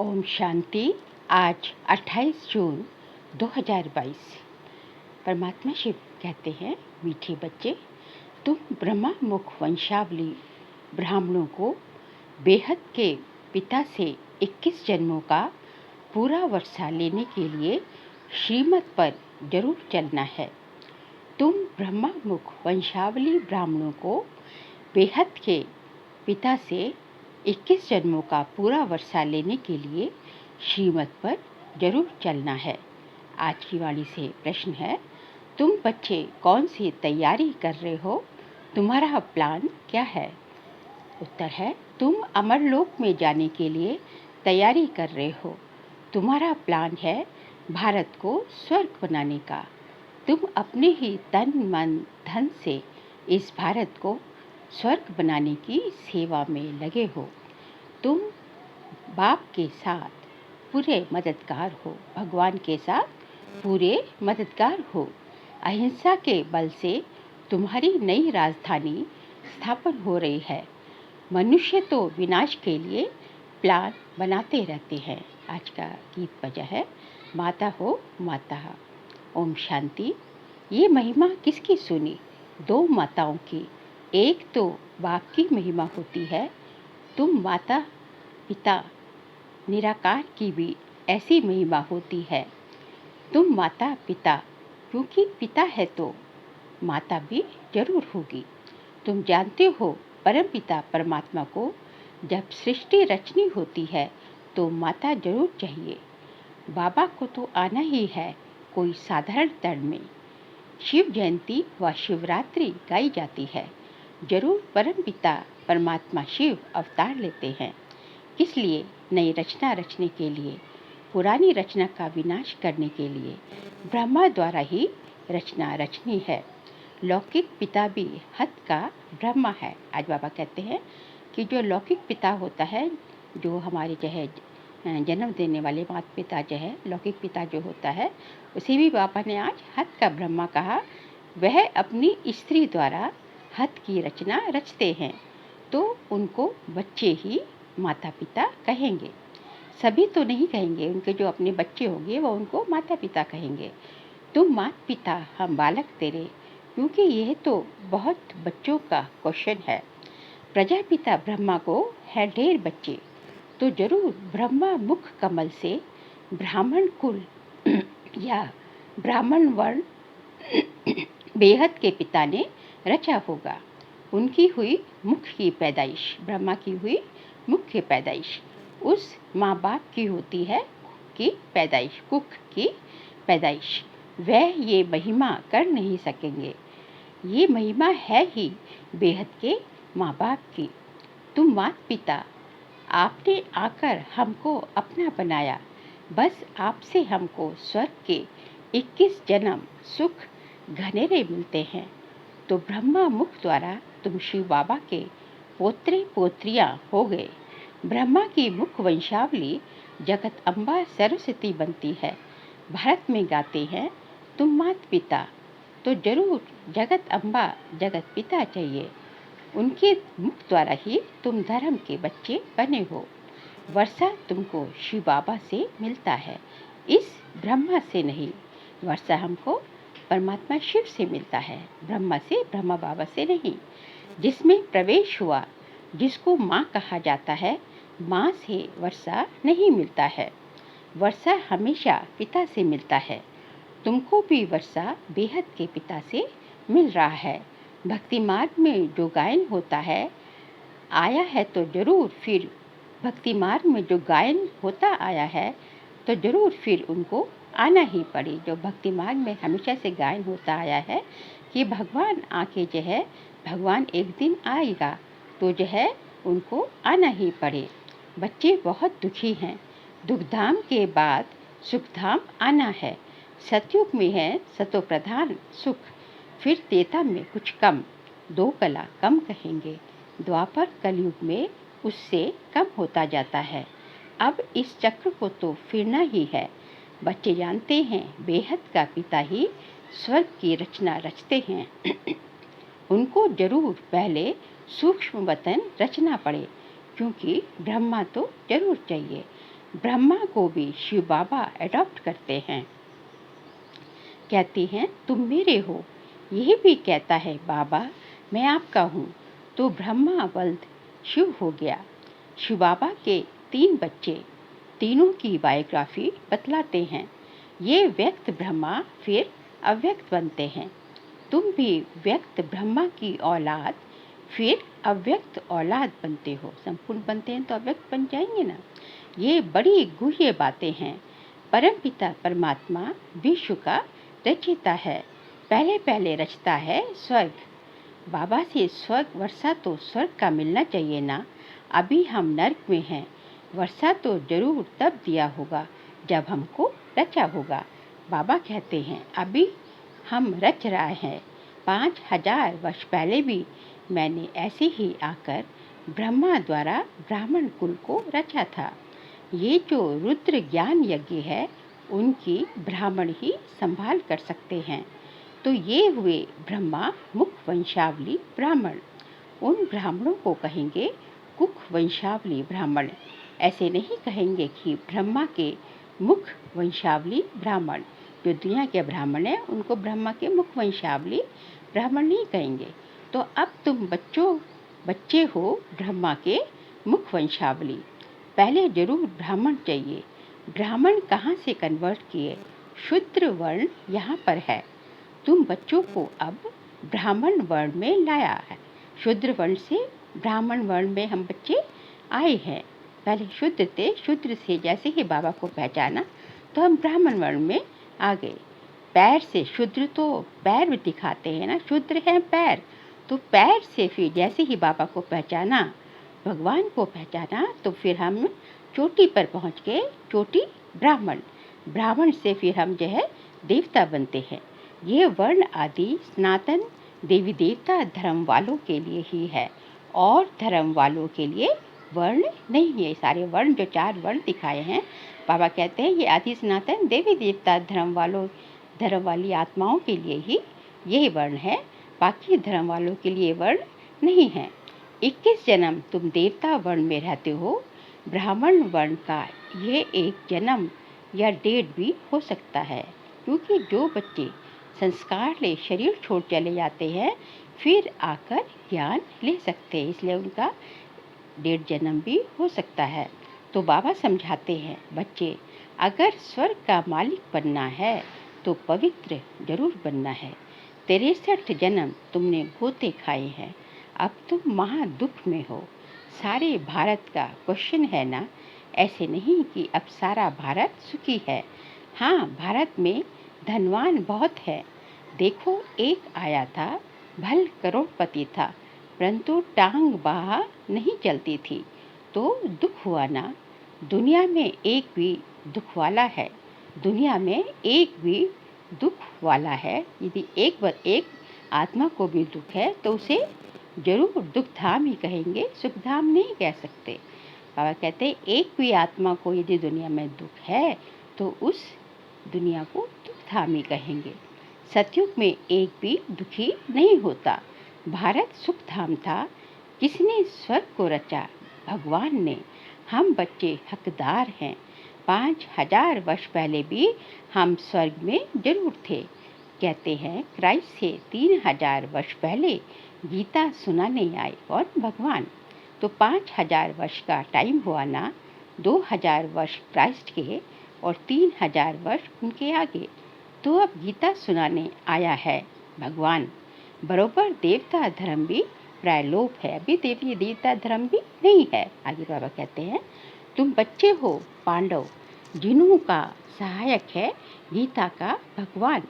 ओम शांति। आज 28 जून 2022। परमात्मा शिव कहते हैं, मीठे बच्चे, तुम ब्रह्मा मुख वंशावली ब्राह्मणों को बेहद के पिता से 21 जन्मों का पूरा वर्षा लेने के लिए श्रीमत पर जरूर चलना है। तुम ब्रह्मा मुख वंशावली ब्राह्मणों को बेहद के पिता से 21 जन्मों का पूरा वर्षा लेने के लिए श्रीमत पर जरूर चलना है। आज की वाणी से प्रश्न है, तुम बच्चे कौन सी तैयारी कर रहे हो? तुम्हारा प्लान क्या है? उत्तर है, तुम अमरलोक में जाने के लिए तैयारी कर रहे हो। तुम्हारा प्लान है भारत को स्वर्ग बनाने का। तुम अपने ही तन मन धन से इस भारत को स्वर्ग बनाने की सेवा में लगे हो। तुम बाप के साथ पूरे मददगार हो, भगवान के साथ पूरे मददगार हो। अहिंसा के बल से तुम्हारी नई राजधानी स्थापन हो रही है। मनुष्य तो विनाश के लिए प्लान बनाते रहते हैं। आज का गीत बजा है, माता हो माता। ओम शांति। ये महिमा किसकी सुनी? दो माताओं की। एक तो बाप की महिमा होती है। तुम माता पिता निराकार की भी ऐसी महिमा होती है। तुम माता पिता, क्योंकि पिता है तो माता भी जरूर होगी। तुम जानते हो, परम पिता परमात्मा को जब सृष्टि रचनी होती है तो माता जरूर चाहिए। बाबा को तो आना ही है कोई साधारण तन में। शिव जयंती व शिवरात्रि गाई जाती है। जरूर परम पिता परमात्मा शिव अवतार लेते हैं। किस लिए? नई रचना रचने के लिए, पुरानी रचना का विनाश करने के लिए ब्रह्मा द्वारा ही रचना रचनी है। लौकिक पिता भी हद का ब्रह्मा है। आज बाबा कहते हैं कि जो लौकिक पिता होता है, जो हमारे जो है जन्म देने वाले माता पिता जो है, लौकिक पिता जो होता है, उसे भी बाबा ने आज हद का ब्रह्मा कहा। वह अपनी स्त्री द्वारा हद की रचना रचते हैं, तो उनको बच्चे ही माता पिता कहेंगे। सभी तो नहीं कहेंगे, उनके जो अपने बच्चे होंगे वो उनको माता पिता कहेंगे। तुम माता पिता हम बालक तेरे, क्योंकि यह तो बहुत बच्चों का क्वेश्चन है। प्रजापिता ब्रह्मा को है ढेर बच्चे, तो जरूर ब्रह्मा मुख कमल से ब्राह्मण कुल या ब्राह्मण वर्ण बेहद के पिता ने रचा होगा। उनकी हुई मुख की पैदाइश, ब्रह्मा की हुई मुख की पैदाइश उस माँ बाप की होती है कि पैदाइश, कुख की पैदाइश। वह ये महिमा कर नहीं सकेंगे। ये महिमा है ही बेहद के माँ बाप की। तुम माता पिता, आपने आकर हमको अपना बनाया। बस आपसे हमको स्वर्ग के 21 जन्म सुख घनेरे मिलते हैं। तो ब्रह्मा मुख द्वारा तुम शिव बाबा के पोत्रे पोत्रियां हो गए। ब्रह्मा की मुख वंशावली जगत अम्बा सरस्वती बनती है। भारत में गाते हैं, तुम माता पिता, तो जरूर जगत अम्बा जगत पिता चाहिए। उनके मुख द्वारा ही तुम धर्म के बच्चे बने हो। वर्षा तुमको शिव बाबा से मिलता है, इस ब्रह्मा से नहीं। वर्षा हमको परमात्मा शिव से मिलता है, ब्रह्मा से, ब्रह्मा बाबा से नहीं। जिसमें प्रवेश हुआ, जिसको माँ कहा जाता है, माँ से वर्षा नहीं मिलता है। वर्षा हमेशा पिता से मिलता है। तुमको भी वर्षा बेहद के पिता से मिल रहा है। भक्ति मार्ग में जो गायन होता है, आया है तो जरूर फिर भक्ति मार्ग में जो गायन होता आया है तो जरूर फिर उनको आना ही पड़े। जो भक्ति मार्ग में हमेशा से गायन होता आया है कि भगवान आके जो है, भगवान एक दिन आएगा, तो जो है उनको आना ही पड़े। बच्चे बहुत दुखी हैं। दुखधाम के बाद सुखधाम आना है। सतयुग में है सतो प्रधान सुख, फिर त्रेता में कुछ कम, दो कला कम कहेंगे। द्वापर कलयुग में उससे कम होता जाता है। अब इस चक्र को तो फिरना ही है। बच्चे जानते हैं, बेहद का पिता ही स्वर्ग की रचना रचते हैं। उनको जरूर पहले सूक्ष्म वतन रचना पड़े, क्योंकि ब्रह्मा तो जरूर चाहिए। ब्रह्मा को भी शिव बाबा अडॉप्ट करते हैं, कहते हैं तुम मेरे हो। यह भी कहता है बाबा मैं आपका हूँ। तो ब्रह्मा बल्द शिव हो गया। शिव बाबा के 3 बच्चे, तीनों की बायोग्राफी बतलाते हैं। ये व्यक्त ब्रह्मा फिर अव्यक्त बनते हैं। तुम भी व्यक्त ब्रह्मा की औलाद फिर अव्यक्त औलाद बनते हो। संपूर्ण बनते हैं तो अव्यक्त बन जाएंगे ना। ये बड़ी गुह्य बातें हैं। परमपिता परमात्मा विश्व का रचयिता है। पहले पहले रचता है स्वर्ग। बाबा से स्वर्ग वर्षा तो स्वर्ग का मिलना चाहिए ना। अभी हम नर्क में हैं। वर्षा तो जरूर तब दिया होगा जब हमको रचा होगा। बाबा कहते हैं अभी हम रच रहे हैं। 5000 वर्ष पहले भी मैंने ऐसे ही आकर ब्रह्मा द्वारा ब्राह्मण कुल को रचा था। ये जो रुद्र ज्ञान यज्ञ है उनकी ब्राह्मण ही संभाल कर सकते हैं। तो ये हुए ब्रह्मा मुख वंशावली ब्राह्मण। उन ब्राह्मणों को कहेंगे कुख वंशावली ब्राह्मण। ऐसे नहीं कहेंगे कि ब्रह्मा के मुख वंशावली ब्राह्मण। जो दुनिया के ब्राह्मण हैं उनको ब्रह्मा के मुख वंशावली ब्राह्मण नहीं कहेंगे। तो अब तुम बच्चे हो ब्रह्मा के मुख वंशावली। पहले जरूर ब्राह्मण चाहिए। ब्राह्मण कहाँ से कन्वर्ट किए? शूद्र वर्ण यहाँ पर है। तुम बच्चों को अब ब्राह्मण वर्ण में लाया है। शूद्र वर्ण से ब्राह्मण वर्ण में हम बच्चे आए हैं। पहले शूद्र थे, शूद्र से जैसे ही बाबा को पहचाना तो हम ब्राह्मण वर्ण में आ गए। पैर से शूद्र तो पैर भी दिखाते हैं ना, शूद्र है पैर। तो पैर से फिर जैसे ही बाबा को पहचाना, भगवान को पहचाना, तो फिर हम चोटी पर पहुंच गए। चोटी ब्राह्मण। ब्राह्मण से फिर हम जो है देवता बनते हैं। ये वर्ण आदि सनातन देवी देवता धर्म वालों के लिए ही है और धर्म वालों के लिए वर्ण नहीं है। सारे वर्ण जो 4 वर्ण दिखाए हैं, बाबा कहते हैं ये आदि सनातन देवी देवता धर्म वाली आत्माओं के लिए ही ये वर्ण है। बाकी धर्म वालों के लिए वर्ण नहीं है। 21 जन्म तुम देवता वर्ण में रहते हो। ब्राह्मण वर्ण का ये एक जन्म या 1.5 भी हो सकता है, क्योंकि जो बच्चे संस्कार ले शरीर छोड़ चले जाते हैं फिर आकर ज्ञान ले सकते हैं, इसलिए उनका 1.5 जन्म भी हो सकता है। तो बाबा समझाते हैं बच्चे, अगर स्वर्ग का मालिक बनना है तो पवित्र जरूर बनना है। 63 जन्म तुमने गोते खाए हैं, अब तुम महा दुख में हो। सारे भारत का क्वेश्चन है ना। ऐसे नहीं कि अब सारा भारत सुखी है। हाँ, भारत में धनवान बहुत है। देखो एक आया था, भल करोड़पति था, परंतु टांग बाह नहीं चलती थी। तो दुख हुआ ना। दुनिया में एक भी दुख वाला है। दुनिया में एक भी दुख वाला है। यदि एक आत्मा को भी दुख है तो उसे जरूर दुख धाम ही कहेंगे, सुख धाम नहीं कह सकते। बाबा कहते हैं एक भी आत्मा को यदि दुनिया में दुख है तो उस दुनिया को दुख धाम ही कहेंगे। सतयुग में एक भी दुखी नहीं होता। भारत सुख धाम था। किसने स्वर्ग को रचा? भगवान ने। हम बच्चे हकदार हैं। 5000 वर्ष पहले भी हम स्वर्ग में जरूर थे। कहते हैं क्राइस्ट से 3000 वर्ष पहले गीता सुनाने आए और भगवान। तो 5000 वर्ष का टाइम हुआ ना। 2000 वर्ष क्राइस्ट के और 3000 वर्ष उनके आगे। तो अब गीता सुनाने आया है भगवान। बरोबर देवता धर्म भी प्राय लोप है। अभी देवी देवता धर्म भी नहीं है। आगे बाबा कहते हैं तुम बच्चे हो पांडव, जिन्हों का सहायक है गीता का भगवान।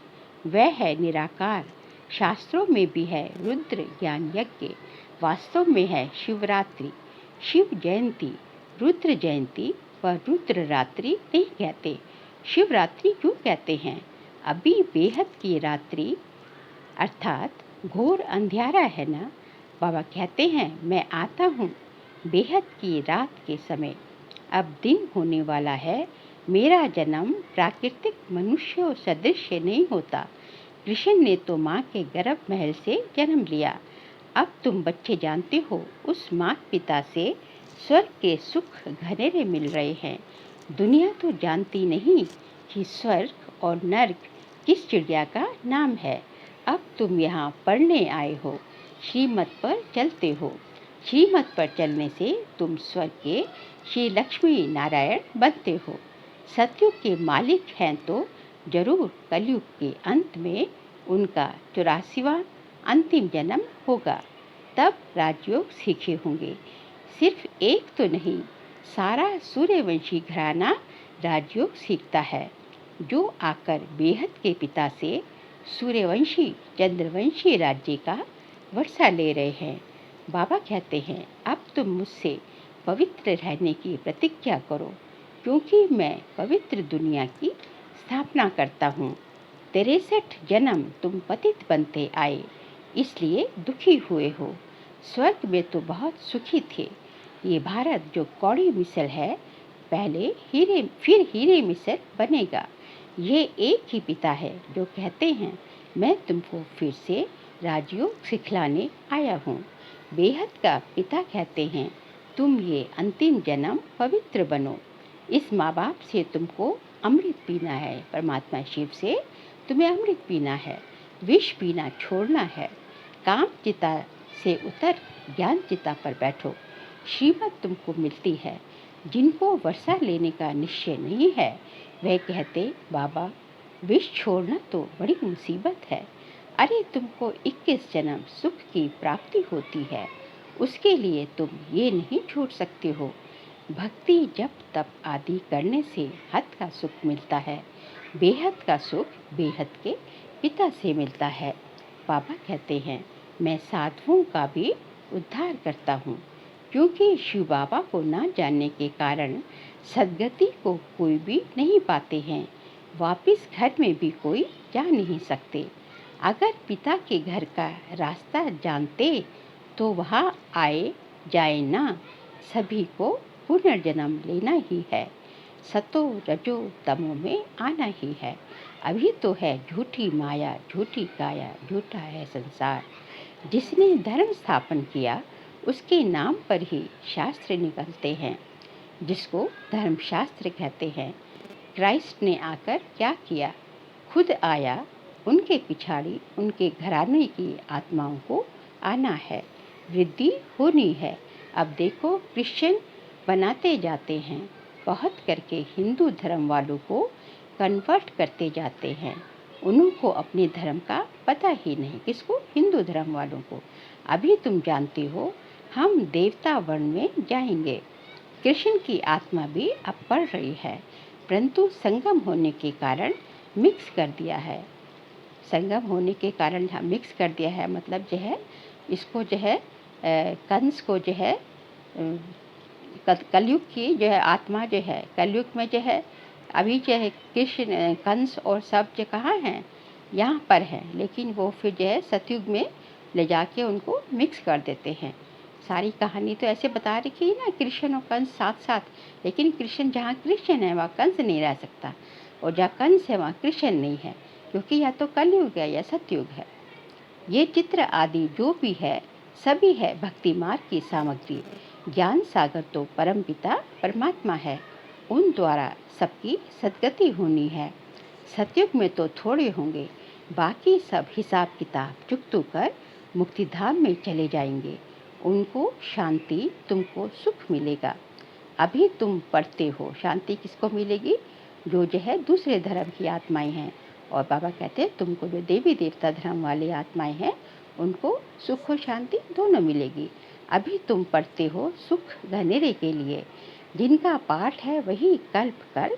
वह है निराकार। शास्त्रों में भी है रुद्र ज्ञान यज्ञ। वास्तव में है शिवरात्रि, शिव जयंती। रुद्र जयंती व रुद्र रात्रि नहीं कहते। शिवरात्रि क्यों कहते हैं? अभी बेहद की रात्रि अर्थात घोर अंधियारा है ना। बाबा कहते हैं मैं आता हूँ बेहद की रात के समय। अब दिन होने वाला है। मेरा जन्म प्राकृतिक मनुष्य सदृश नहीं होता। कृष्ण ने तो माँ के गर्भ महल से जन्म लिया। अब तुम बच्चे जानते हो उस माँ पिता से स्वर्ग के सुख घनेरे मिल रहे हैं। दुनिया तो जानती नहीं कि स्वर्ग और नर्क किस चिड़िया का नाम है। अब तुम यहाँ पढ़ने आए हो, श्रीमत पर चलते हो। श्रीमत पर चलने से तुम स्वर्ग के श्री लक्ष्मी नारायण बनते हो। सतयुग के मालिक हैं तो जरूर कलयुग के अंत में उनका 84वां अंतिम जन्म होगा। तब राजयोग सीखे होंगे। सिर्फ एक तो नहीं, सारा सूर्यवंशी घराना राजयोग सीखता है, जो आकर बेहद के पिता से सूर्यवंशी चंद्रवंशी राज्य का वर्षा ले रहे हैं। बाबा कहते हैं, अब तुम मुझसे पवित्र रहने की प्रतिज्ञा करो, क्योंकि मैं पवित्र दुनिया की स्थापना करता हूँ। 63 जन्म तुम पतित बनते आए, इसलिए दुखी हुए हो। स्वर्ग में तो बहुत सुखी थे। ये भारत जो कौड़ी मिसल है, पहले हीरे फिर हीरे मिसल बनेगा। ये एक ही पिता है जो कहते हैं, मैं तुमको फिर से राजयोग सिखलाने आया हूँ। बेहद का पिता कहते हैं, तुम ये अंतिम जन्म पवित्र बनो। इस माँ बाप से तुमको अमृत पीना है, परमात्मा शिव से तुम्हें अमृत पीना है, विष पीना छोड़ना है। काम चिता से उतर ज्ञान चिता पर बैठो। श्रीमत तुमको मिलती है। जिनको वर्षा लेने का निश्चय नहीं है, वह कहते, बाबा विष छोड़ना तो बड़ी मुसीबत है। अरे तुमको 21 जन्म सुख की प्राप्ति होती है, उसके लिए तुम ये नहीं छोड़ सकते हो। भक्ति जप तप आदि करने से हद का सुख मिलता है। बेहद का सुख बेहद के पिता से मिलता है। बाबा कहते हैं, मैं साधुओं का भी उद्धार करता हूँ, क्योंकि शिव बाबा को ना जानने के कारण सद्गति को कोई भी नहीं पाते हैं। वापिस घर में भी कोई जा नहीं सकते। अगर पिता के घर का रास्ता जानते तो वहाँ आए जाए ना, सभी को पुनर्जन्म लेना ही है। सतो रजो तमो में आना ही है। अभी तो है झूठी माया, झूठी काया, झूठा है संसार। जिसने धर्म स्थापन किया, उसके नाम पर ही शास्त्र निकलते हैं, जिसको धर्मशास्त्र कहते हैं। क्राइस्ट ने आकर क्या किया? खुद आया, उनके पिछाड़ी उनके घराने की आत्माओं को आना है, वृद्धि होनी है। अब देखो क्रिश्चियन बनाते जाते हैं, बहुत करके हिंदू धर्म वालों को कन्वर्ट करते जाते हैं। उनको अपने धर्म का पता ही नहीं। किसको? हिंदू धर्म वालों को। अभी तुम जानते हो, हम देवता वर्ण में जाएंगे। कृष्ण की आत्मा भी अब पढ़ रही है, परंतु संगम होने के कारण मिक्स कर दिया है। संगम होने के कारण हम मिक्स कर दिया है, मतलब जो है इसको जो है कंस को जो है कलयुग की जो है आत्मा जो है, कलयुग में जो है अभी जो है कृष्ण कंस और सब जो कहाँ हैं? यहाँ पर हैं, लेकिन वो फिर जो है सतयुग में ले जाके उनको मिक्स कर देते हैं। सारी कहानी तो ऐसे बता रखी है ना, कृष्ण और कंस साथ साथ। लेकिन कृष्ण जहाँ कृष्ण है वहाँ कंस नहीं रह सकता, और जहाँ कंस है वहाँ कृष्ण नहीं है, क्योंकि या तो कलयुग है या सतयुग है। ये चित्र आदि जो भी है, सभी है भक्ति मार्ग की सामग्री। ज्ञान सागर तो परमपिता परमात्मा है, उन द्वारा सबकी सद्गति होनी है। सतयुग में तो थोड़े होंगे, बाकी सब हिसाब किताब चुकतू कर मुक्तिधाम में चले जाएंगे। उनको शांति, तुमको सुख मिलेगा। अभी तुम पढ़ते हो, शांति किसको मिलेगी? जो है दूसरे धर्म की आत्माएं हैं। और बाबा कहते हैं, तुमको जो देवी देवता धर्म वाले आत्माएं हैं, उनको सुख और शांति दोनों मिलेगी। अभी तुम पढ़ते हो सुख घनेरे के लिए। जिनका पाठ है वही कल्प कर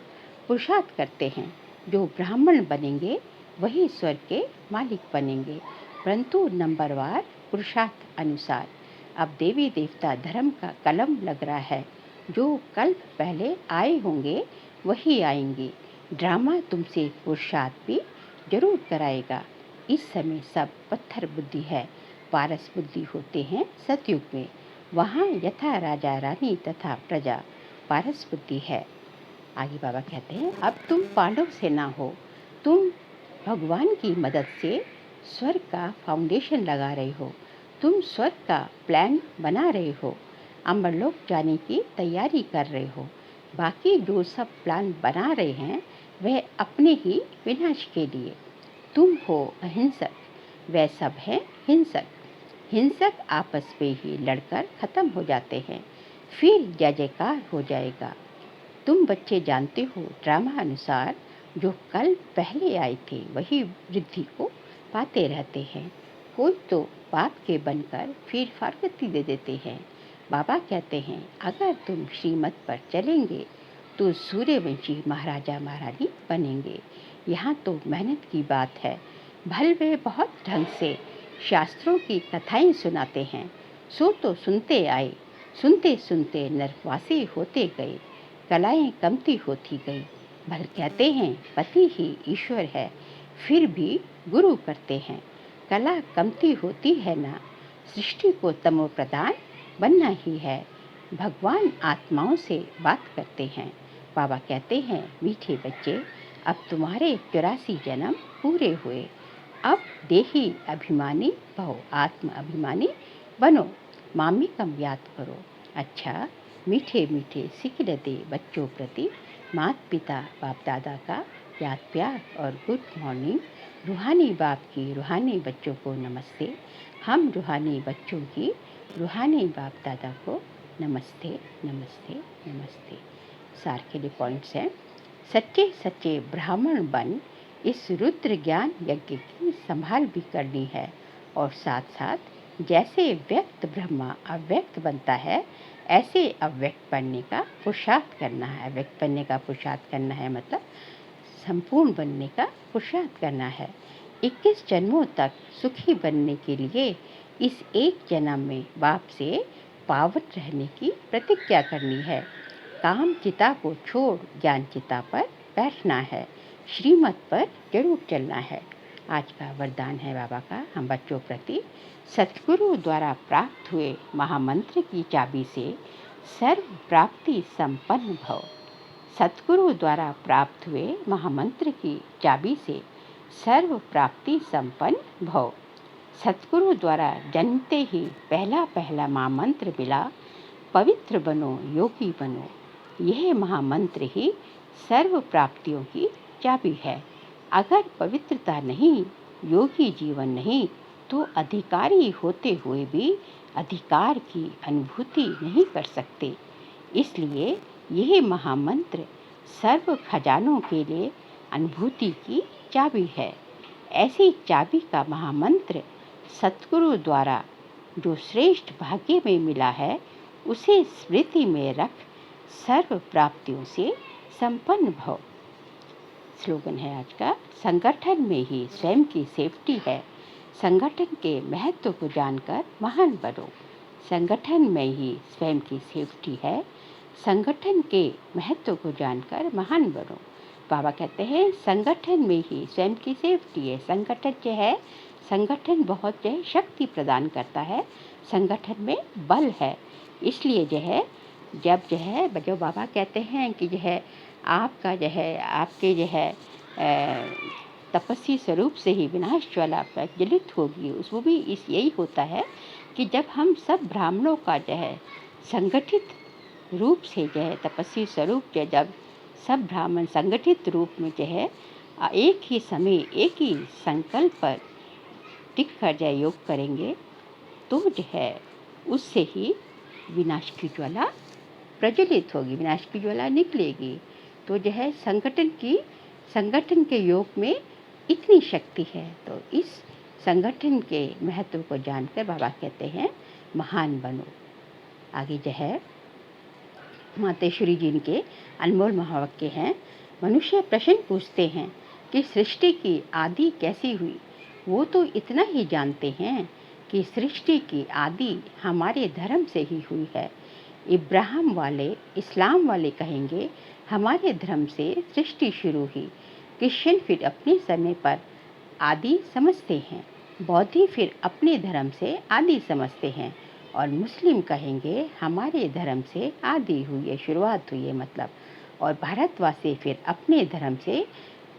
पुरुषार्थ करते हैं। जो ब्राह्मण बनेंगे वही स्वर्ग के मालिक बनेंगे, परंतु नंबरवार पुरुषार्थ अनुसार। अब देवी देवता धर्म का कलम लग रहा है। जो कल्प पहले आए होंगे वही आएंगे। ड्रामा तुमसे पुरुषार्थ भी जरूर कराएगा। इस समय सब पत्थर बुद्धि है, पारस बुद्धि होते हैं सतयुग में। वहाँ यथा राजा रानी तथा प्रजा पारस बुद्धि है। आगे बाबा कहते हैं, अब तुम पांडव से ना हो, तुम भगवान की मदद से स्वर्ग का फाउंडेशन लगा रहे हो। तुम स्वर्ग का प्लान बना रहे हो, अमरलोक जाने की तैयारी कर रहे हो। बाकी जो सब प्लान बना रहे हैं वह अपने ही विनाश के लिए। तुम हो अहिंसक, वह सब है हिंसक। हिंसक आपस में ही लड़कर खत्म हो जाते हैं, फिर जय जयकार हो जाएगा। तुम बच्चे जानते हो ड्रामा अनुसार जो कल पहले आए थे वही वृद्धि को पाते रहते हैं। कोई तो बाप के बनकर फिर फारगती दे देते हैं। बाबा कहते हैं अगर तुम श्रीमत पर चलेंगे तो सूर्यवंशी महाराजा महारानी बनेंगे। यहाँ तो मेहनत की बात है। भल वे बहुत ढंग से शास्त्रों की कथाएं सुनाते हैं, सो तो सुनते आए, सुनते सुनते नरकवासी होते गए, कलाएं कमती होती गई। भल कहते हैं पति ही ईश्वर है, फिर भी गुरु करते हैं। कला कमती होती है ना, सृष्टि को तमो प्रदान बनना ही है। भगवान आत्माओं से बात करते हैं। बाबा कहते हैं मीठे बच्चे, अब तुम्हारे 84 जन्म पूरे हुए। अब देही अभिमानी भव, आत्म अभिमानी बनो, मामी कम याद करो। अच्छा, मीठे मीठे सिक्के दे बच्चों प्रति माता पिता बाप दादा का याद प्यार और गुड मॉर्निंग। रूहानी बाप की रूहानी बच्चों को नमस्ते। हम रूहानी बच्चों की रूहानी बाप दादा को नमस्ते नमस्ते नमस्ते। सार के लिए पॉइंट्स हैं। सच्चे सच्चे ब्राह्मण बन इस रुद्र ज्ञान यज्ञ की संभाल भी करनी है, और साथ साथ जैसे व्यक्त ब्रह्मा अव्यक्त बनता है ऐसे अव्यक्त बनने का पुरुषार्थ करना है। अव्यक्त बनने का पुरुषार्थ करना है मतलब संपूर्ण बनने का पुरुषार्थ करना है। 21 जन्मों तक सुखी बनने के लिए इस एक जन्म में बाप से पावन रहने की प्रतिज्ञा करनी है। काम चिता को छोड़ ज्ञान चिता पर बैठना है। श्रीमत पर जरूर चलना है। आज का वरदान है बाबा का हम बच्चों प्रति। सतगुरु द्वारा प्राप्त हुए महामंत्र की चाबी से सर्व प्राप्ति संपन्न भव। सतगुरु द्वारा प्राप्त हुए महामंत्र की चाबी से सर्व प्राप्ति संपन्न भव। सतगुरु द्वारा जन्मते ही पहला पहला महामंत्र मिला, पवित्र बनो योगी बनो। यह महामंत्र ही सर्व प्राप्तियों की चाबी है। अगर पवित्रता नहीं, योगी जीवन नहीं, तो अधिकारी होते हुए भी अधिकार की अनुभूति नहीं कर सकते। इसलिए यह महामंत्र सर्व खजानों के लिए अनुभूति की चाबी है। ऐसी चाबी का महामंत्र सतगुरु द्वारा जो श्रेष्ठ भाग्य में मिला है, उसे स्मृति में रख सर्व प्राप्तियों से संपन्न भव। स्लोगन है आज का, संगठन में ही स्वयं की सेफ्टी है। संगठन के महत्व को जानकर महान बनो। संगठन में ही स्वयं की सेफ्टी है। संगठन के महत्व को जानकर महान बनो। बाबा कहते हैं संगठन में ही स्वयं की सेफ्टी है। संगठन जो है, संगठन बहुत जो है शक्ति प्रदान करता है। संगठन में बल है। इसलिए जो है जब जो बाबा कहते हैं कि जो है आपका जो है आपके जो है तपस्वी स्वरूप से ही विनाश ज्वाला प्रज्वलित होगी, उसको भी इस यही होता है कि जब हम सब ब्राह्मणों का जो है संगठित रूप से जो है तपस्वी स्वरूप के जब सब ब्राह्मण संगठित रूप में जो है एक ही समय एक ही संकल्प पर टिक कर जो योग करेंगे, तो जो है उससे ही विनाश की ज्वाला प्रज्वलित होगी, विनाश की ज्वाला निकलेगी। तो जो है संगठन के योग में इतनी शक्ति है। तो इस संगठन के महत्व को जानकर बाबा कहते हैं महान बनो। आगे जो है मातेश्वरी जी के अनमोल महावाक्य हैं। मनुष्य प्रश्न पूछते हैं कि सृष्टि की आदि कैसी हुई। वो तो इतना ही जानते हैं कि सृष्टि की आदि हमारे धर्म से ही हुई है। इस्लाम वाले कहेंगे हमारे धर्म से सृष्टि शुरू हुई। क्रिश्चियन फिर अपने समय पर आदि समझते हैं। बौद्धी फिर अपने धर्म से आदि समझते हैं। और मुस्लिम कहेंगे हमारे धर्म से आदि हुई है, शुरुआत हुई है मतलब। और भारतवासी फिर अपने धर्म से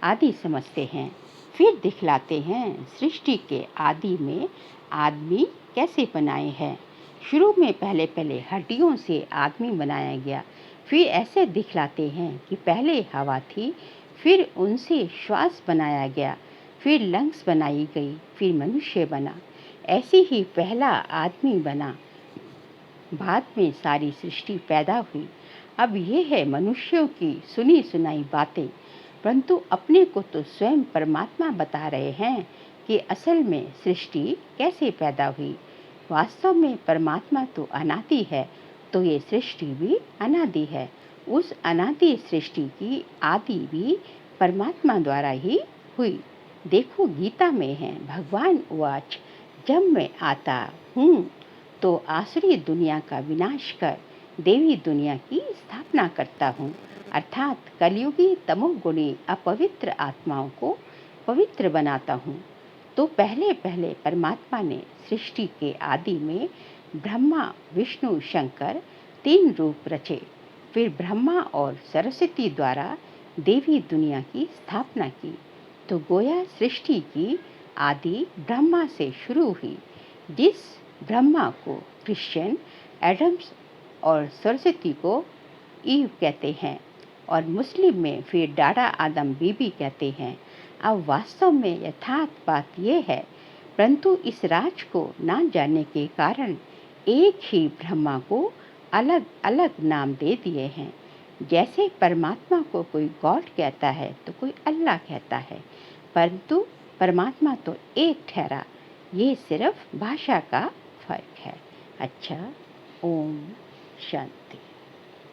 आदि समझते हैं। फिर दिखलाते हैं सृष्टि के आदि में आदमी कैसे बनाए हैं। शुरू में पहले हड्डियों से आदमी बनाया गया, फिर ऐसे दिखलाते हैं कि पहले हवा थी, फिर उनसे श्वास बनाया गया, फिर लंग्स बनाई गई, फिर मनुष्य बना। ऐसे ही पहला आदमी बना, बाद में सारी सृष्टि पैदा हुई। अब ये है मनुष्यों की सुनी सुनाई बातें, परंतु अपने को तो स्वयं परमात्मा बता रहे हैं कि असल में सृष्टि कैसे पैदा हुई। वास्तव में परमात्मा तो अनादि है, तो ये सृष्टि भी अनादि है। उस अनादि सृष्टि की आदि भी परमात्मा द्वारा ही हुई। देखो गीता में है, भगवान उवाच, जब मैं आता हूँ तो आसुरी दुनिया का विनाश कर देवी दुनिया की स्थापना करता हूँ। अर्थात कलयुगी तमोगुणी अपवित्र आत्माओं को पवित्र बनाता हूँ। तो पहले पहले परमात्मा ने सृष्टि के आदि में ब्रह्मा विष्णु शंकर 3 रूप रचे। फिर ब्रह्मा और सरस्वती द्वारा देवी दुनिया की स्थापना की। तो गोया सृष्टि की आदि ब्रह्मा से शुरू हुई। जिस ब्रह्मा को क्रिश्चियन एडम्स और सरस्वती को ईव कहते हैं और मुस्लिम में फिर डाडा आदम बीबी कहते हैं। अब वास्तव में यथार्थ बात यह है, परंतु इस राज को ना जानने के कारण एक ही ब्रह्मा को अलग अलग नाम दे दिए हैं। जैसे परमात्मा को कोई गॉड कहता है तो कोई अल्लाह कहता है, परंतु परमात्मा तो एक ठहरा। ये सिर्फ भाषा का फर्क है। अच्छा, ओम शांति।